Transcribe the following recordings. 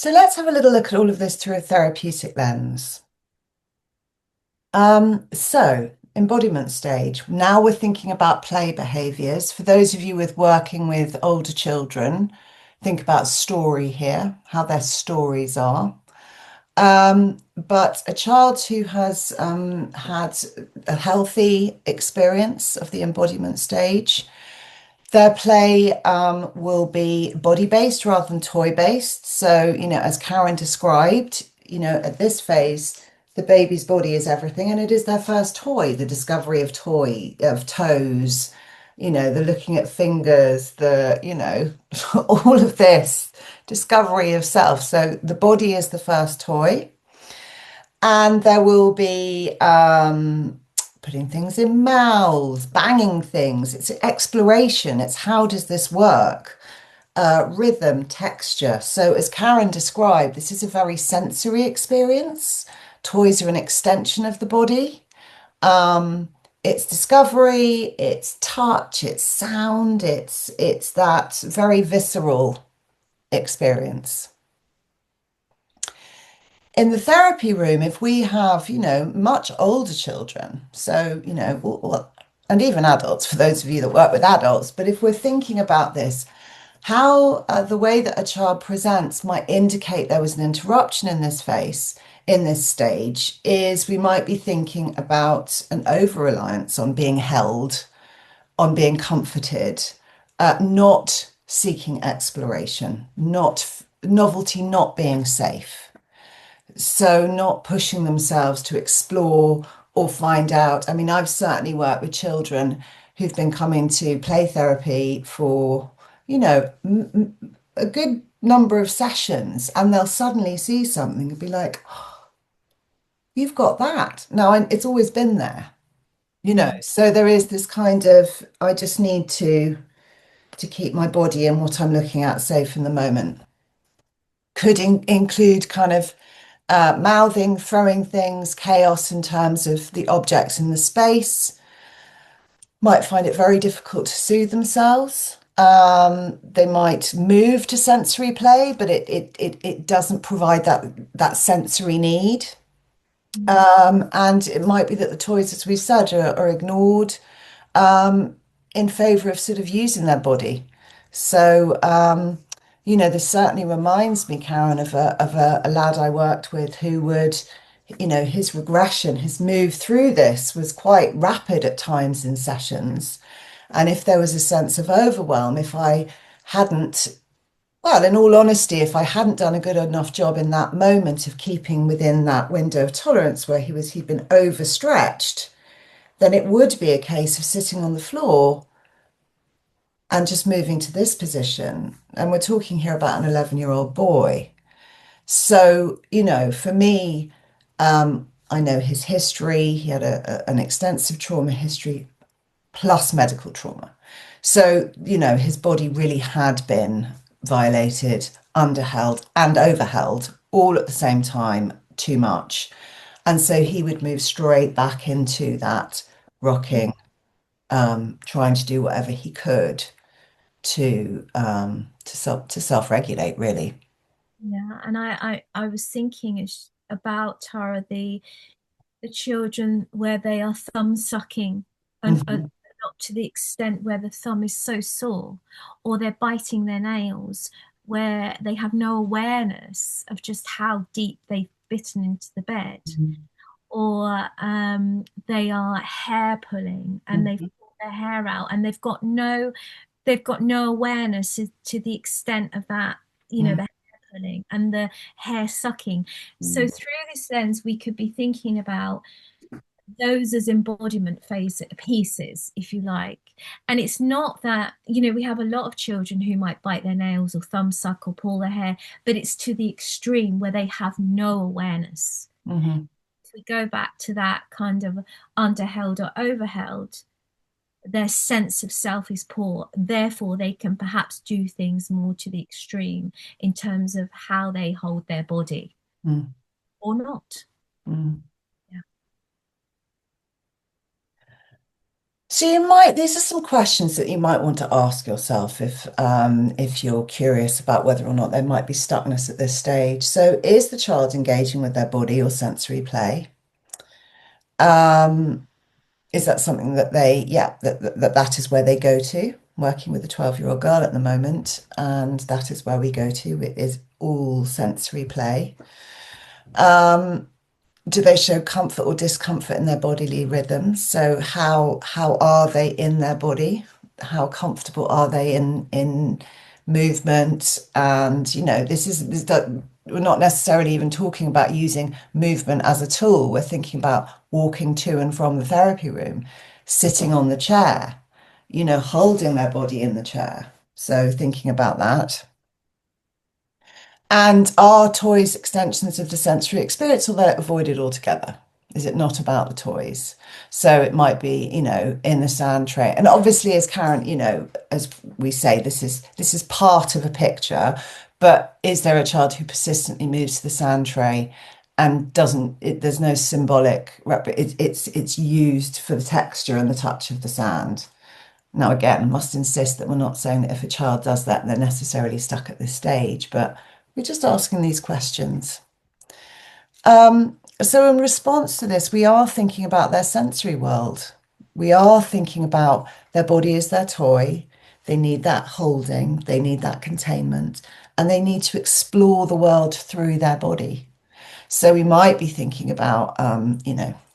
So let's have a little look at all of this through a therapeutic lens. So embodiment stage. Now we're thinking about play behaviors. For those of you with working with older children, think about story here, how their stories are. But a child who has had a healthy experience of the embodiment stage, their play will be body-based rather than toy-based. So, as Karen described, at this phase, the baby's body is everything, and it is their first toy, the discovery of toes, the looking at fingers, all of this discovery of self. So the body is the first toy. And there will be putting things in mouths, banging things. It's exploration. It's how does this work? Rhythm, texture. So, as Karen described, this is a very sensory experience. Toys are an extension of the body. It's discovery, it's touch, it's sound, it's that very visceral experience. In the therapy room, if we have, much older children, so, and even adults, for those of you that work with adults, but if we're thinking about this, how the way that a child presents might indicate there was an interruption in this phase, in this stage, is we might be thinking about an over-reliance on being held, on being comforted, not seeking exploration, not novelty, not being safe. So not pushing themselves to explore or find out. I mean, I've certainly worked with children who've been coming to play therapy for, a good number of sessions, and they'll suddenly see something and be like, oh, you've got that. Now, it's always been there, Mm. So there is this kind of, I just need to keep my body and what I'm looking at safe in the moment. Could include kind of mouthing, throwing things, chaos in terms of the objects in the space, might find it very difficult to soothe themselves. They might move to sensory play, but it doesn't provide that sensory need. Mm. And it might be that the toys, as we said, are ignored in favor of sort of using their body. So, this certainly reminds me, Karen, of a lad I worked with who would, his regression, his move through this was quite rapid at times in sessions. And if there was a sense of overwhelm, if I hadn't, well, in all honesty, if I hadn't done a good enough job in that moment of keeping within that window of tolerance where he'd been overstretched, then it would be a case of sitting on the floor and just moving to this position. And we're talking here about an 11-year-old boy. So, for me, I know his history. He had an extensive trauma history plus medical trauma. So, his body really had been violated, underheld, and overheld all at the same time, too much. And so he would move straight back into that rocking, trying to do whatever he could to self-regulate, really. Yeah, and I was thinking about Tara the children where they are thumb sucking and Mhm. not to the extent where the thumb is so sore, or they're biting their nails where they have no awareness of just how deep they've bitten into the bed, or they are hair pulling and they've Mhm. pulled their hair out and they've got no awareness to the extent of that, the hair pulling and the hair sucking. So Mhm. through this lens, we could be thinking about those as embodiment phase pieces, if you like. And it's not that, we have a lot of children who might bite their nails or thumb suck or pull their hair, but it's to the extreme where they have no awareness. Mhm. If we go back to that kind of underheld or overheld, their sense of self is poor. Therefore, they can perhaps do things more to the extreme in terms of how they hold their body Mhm. or not. Mhm. Yeah. So these are some questions that you might want to ask yourself if you're curious about whether or not there might be stuckness at this stage. So is the child engaging with their body or sensory play? Um, is that something that yeah, that is where they go to? Working with a 12-year-old girl at the moment, and that is where we go to. It is all sensory play. Um, do they show comfort or discomfort in their bodily rhythms? So how are they in their body? How comfortable are they in movement? And we're not necessarily even talking about using movement as a tool. We're thinking about walking to and from the therapy room, sitting on the chair, holding their body in the chair. So thinking about that. And are toys extensions of the sensory experience, or they're avoided altogether? Is it not about the toys? So it might be, in the sand tray. And obviously, as Karen, as we say, this is part of a picture. But is there a child who persistently moves to the sand tray and there's no symbolic it's used for the texture and the touch of the sand? Now, again, I must insist that we're not saying that if a child does that, they're necessarily stuck at this stage, but we're just asking these questions. So, in response to this, we are thinking about their sensory world. We are thinking about their body as their toy. They need that holding, they need that containment, and they need to explore the world through their body. So we might be thinking about,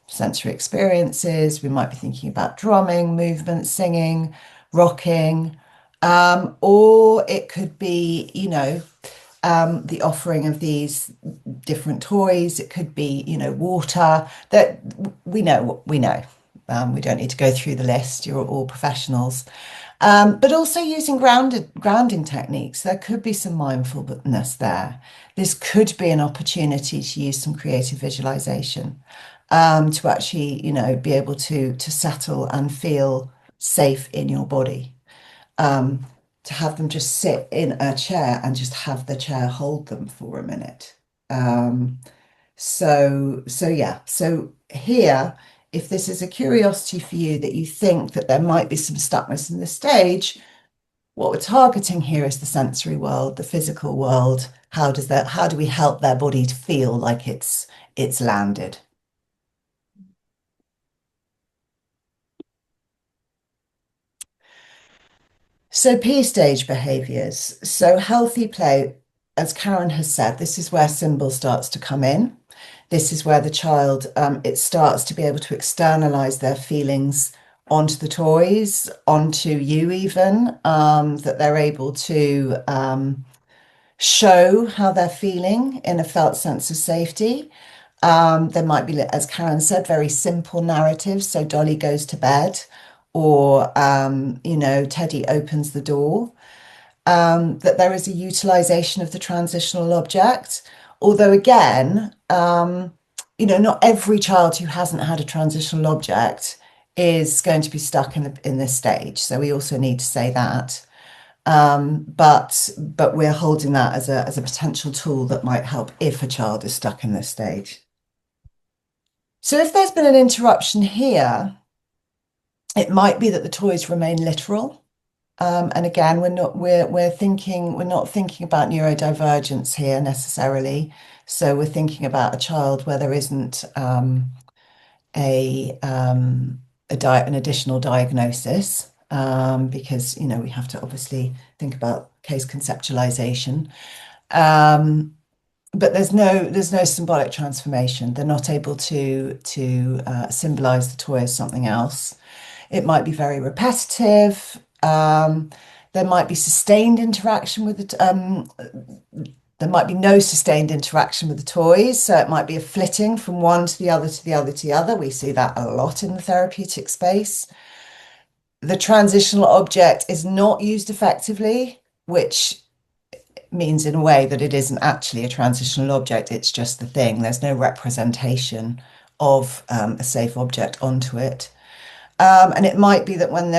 sensory experiences. We might be thinking about drumming, movement, singing, rocking, or it could be, the offering of these different toys. It could be, water. That we know what we know. We don't need to go through the list. You're all professionals. But also using grounding techniques. There could be some mindfulness there. This could be an opportunity to use some creative visualization, to actually, be able to settle and feel safe in your body. To have them just sit in a chair and just have the chair hold them for a minute. Um, so yeah. So here, if this is a curiosity for you that you think that there might be some stuckness in the stage, what we're targeting here is the sensory world, the physical world. How do we help their body to feel like it's landed? So P stage behaviors. So healthy play, as Karen has said, this is where symbol starts to come in. This is where the child, it starts to be able to externalize their feelings onto the toys, onto you even, that they're able to show how they're feeling in a felt sense of safety. There might be, as Karen said, very simple narratives. So Dolly goes to bed, or, Teddy opens the door. That there is a utilization of the transitional object. Although, again, not every child who hasn't had a transitional object is going to be stuck in this stage. So we also need to say that. But we're holding that as a potential tool that might help if a child is stuck in this stage. So if there's been an interruption here, it might be that the toys remain literal. And again, we're not thinking about neurodivergence here necessarily. So we're thinking about a child where there isn't a an additional diagnosis, because we have to obviously think about case conceptualization. But there's no symbolic transformation. They're not able to symbolize the toy as something else. It might be very repetitive. There might be sustained interaction with it. There might be no sustained interaction with the toys. So it might be a flitting from one to the other to the other to the other. We see that a lot in the therapeutic space. The transitional object is not used effectively, which means in a way that it isn't actually a transitional object. It's just the thing. There's no representation of a safe object onto it. And it might be that when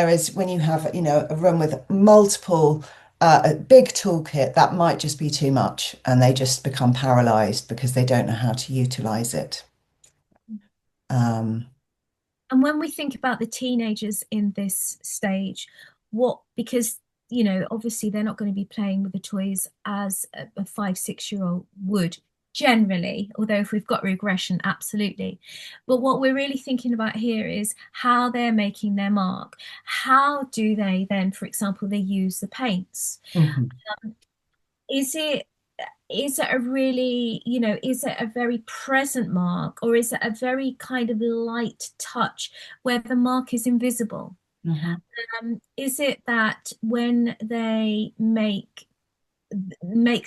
you have, a room with multiple, a big toolkit, that might just be too much and they just become paralyzed because they don't know how to utilize it. Um, And when we think about the teenagers in this stage, because, obviously they're not going to be playing with the toys as a 5, 6 year old would generally, although if we've got regression, absolutely. But what we're really thinking about here is how they're making their mark. How do they then, for example, they use the paints? Mhm. Is it a really, is it a very present mark, or is it a very kind of light touch where the mark is invisible? Mhm. Is it that when they make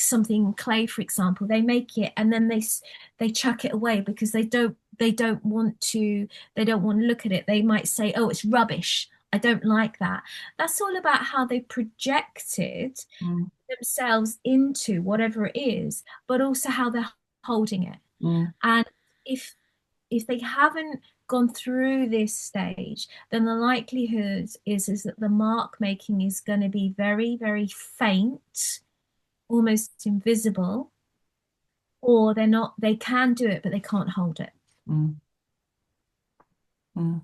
something clay, for example, they make it and then they chuck it away because they don't want to look at it. They might say, "Oh, it's rubbish. I don't like that." That's all about how they projected Mm. themselves into whatever it is, but also how they're holding it. Mm. And if they haven't gone through this stage, then the likelihood is that the mark making is going to be very, very faint, almost invisible, or they can do it, but they can't hold it. Mm. Mm.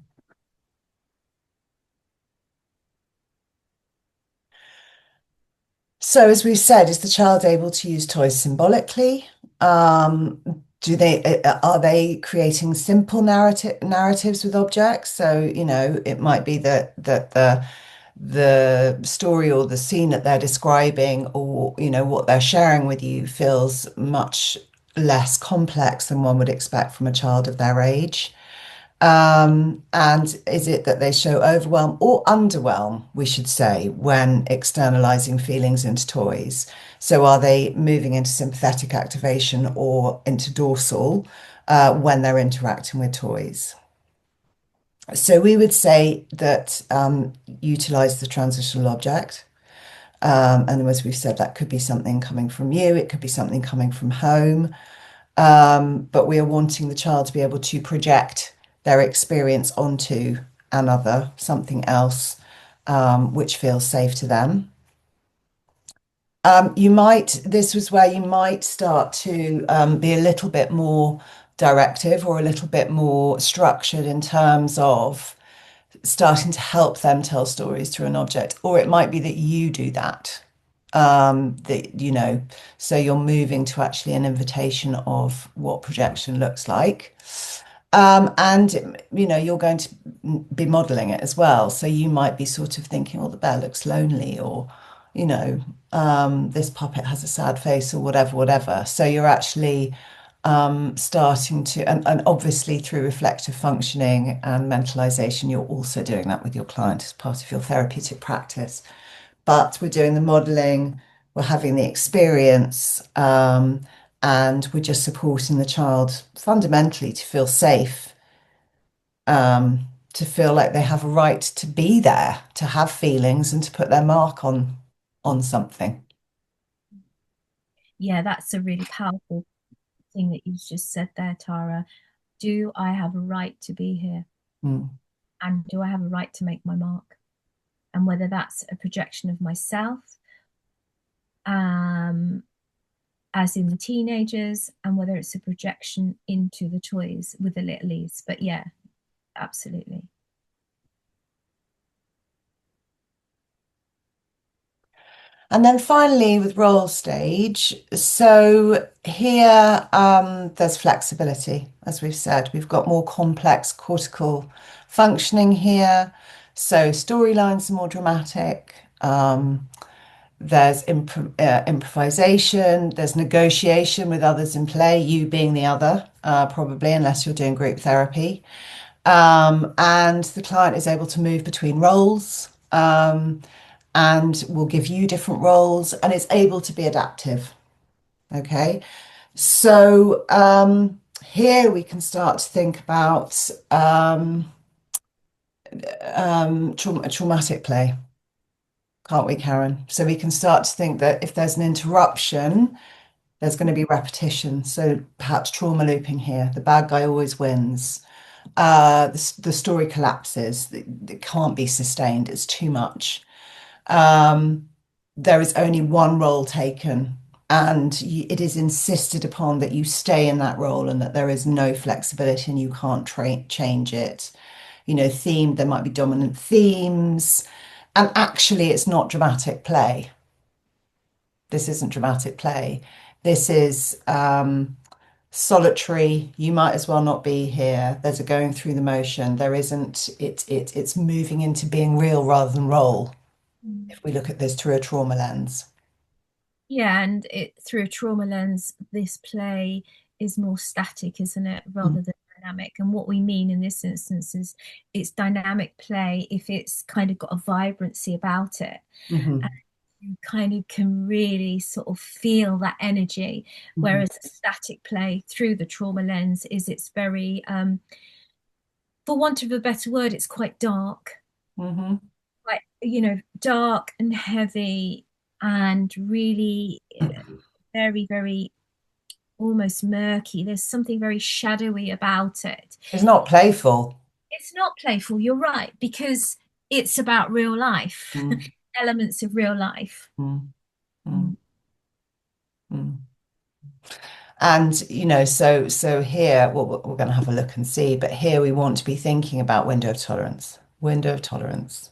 So, as we said, is the child able to use toys symbolically? Um, are they creating simple narratives with objects? So, it might be that the story or the scene that they're describing, or what they're sharing with you, feels much less complex than one would expect from a child of their age. And is it that they show overwhelm or underwhelm, we should say, when externalizing feelings into toys? So are they moving into sympathetic activation or into dorsal when they're interacting with toys? So we would say that utilize the transitional object. And as we've said, that could be something coming from you, it could be something coming from home. But we are wanting the child to be able to project their experience onto another, something else, which feels safe to them. This was where you might start to be a little bit more directive or a little bit more structured in terms of starting to help them tell stories through an object, or it might be that you do that. That so you're moving to actually an invitation of what projection looks like. And you're going to be modeling it as well. So you might be sort of thinking, oh, the bear looks lonely, or, this puppet has a sad face, or whatever, whatever. So you're actually starting to, and obviously through reflective functioning and mentalization, you're also doing that with your client as part of your therapeutic practice. But we're doing the modeling, we're having the experience, and we're just supporting the child fundamentally to feel safe, to feel like they have a right to be there, to have feelings, and to put their mark on something. Yeah, that's a really powerful thing that you just said there, Tara. Do I have a right to be here? Mm. And do I have a right to make my mark? And whether that's a projection of myself, um, as in the teenagers, and whether it's a projection into the toys with the littlies. But yeah, absolutely. And then finally, with roll stage, so here there's flexibility, as we've said. We've got more complex cortical functioning here. So storylines are more dramatic. There's improvisation, there's negotiation with others in play, you being the other, probably, unless you're doing group therapy. And the client is able to move between roles. And will give you different roles, and it's able to be adaptive. Okay, so here we can start to think about traumatic play, can't we, Karen? So we can start to think that if there's an interruption, there's going to be repetition. So perhaps trauma looping here. The bad guy always wins. The story collapses. It can't be sustained. It's too much. Um, there is only one role taken, and it is insisted upon that you stay in that role and that there is no flexibility and you can't change it. themed. There might be dominant themes. And actually, it's not dramatic play. This isn't dramatic play. This is solitary. You might as well not be here. There's a going through the motion. There isn't, it's moving into being real rather than role, Mm. if we look at this through a trauma lens. Yeah, and it through a trauma lens, this play is more static, isn't it, Mm, rather than dynamic. And what we mean in this instance is it's dynamic play if it's kind of got a vibrancy about it. And mhm, you kind of can really sort of feel that energy. mhm, Whereas a static play through the trauma lens is it's very, for want of a better word, it's quite dark, mhm. quite, dark and heavy and really very, very almost murky. There's something very shadowy about it. It's not playful. It's not playful, you're right, because it's about real life, Mm, elements of real life. mm, mm, Mm. mm. And so here, well, we're going to have a look and see, but here we want to be thinking about window of tolerance, window of tolerance.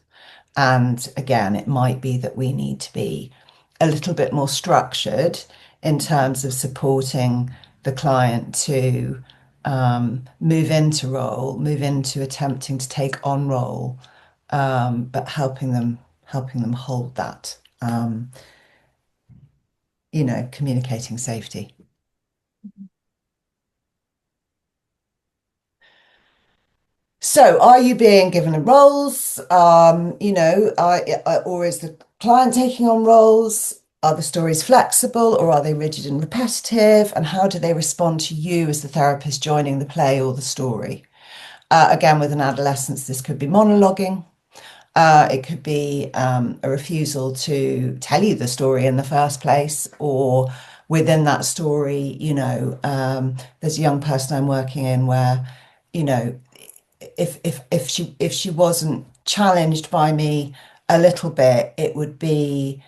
And again, it might be that we need to be a little bit more structured in terms of supporting the client to move into role, move into attempting to take on role, but helping them hold that, communicating safety. So, are you being given the roles? Or is the client taking on roles? Are the stories flexible or are they rigid and repetitive? And how do they respond to you as the therapist joining the play or the story? Again, with an adolescence, this could be monologuing. It could be a refusal to tell you the story in the first place, or within that story, there's a young person I'm working in where, you know, if she wasn't challenged by me a little bit, it would be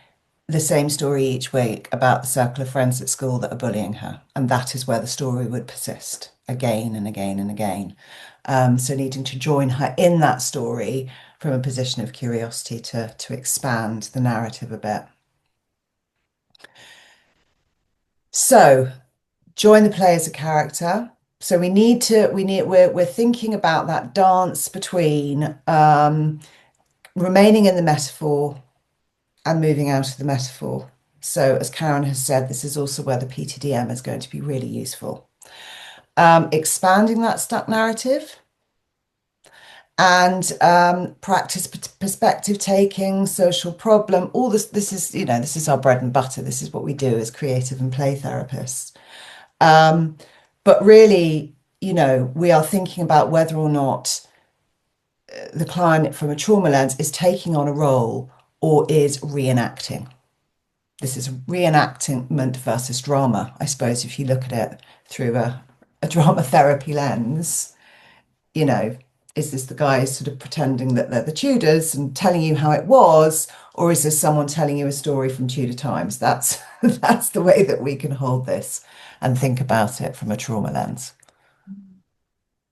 the same story each week about the circle of friends at school that are bullying her, and that is where the story would persist again and again and again. So needing to join her in that story from a position of curiosity to expand the narrative a bit. So join the play as a character. So we're thinking about that dance between remaining in the metaphor and moving out of the metaphor. So, as Karen has said, this is also where the PTDM is going to be really useful. Expanding that stuck narrative and practice perspective taking, social problem. All this, this is our bread and butter. This is what we do as creative and play therapists. Um, but really, we are thinking about whether or not the client from a trauma lens is taking on a role or is reenacting. This is reenactment versus drama, I suppose, if you look at it through a drama therapy lens, you know, is this the guy sort of pretending that they're the Tudors and telling you how it was, or is this someone telling you a story from Tudor times? That's that's the way that we can hold this and think about it from a trauma lens.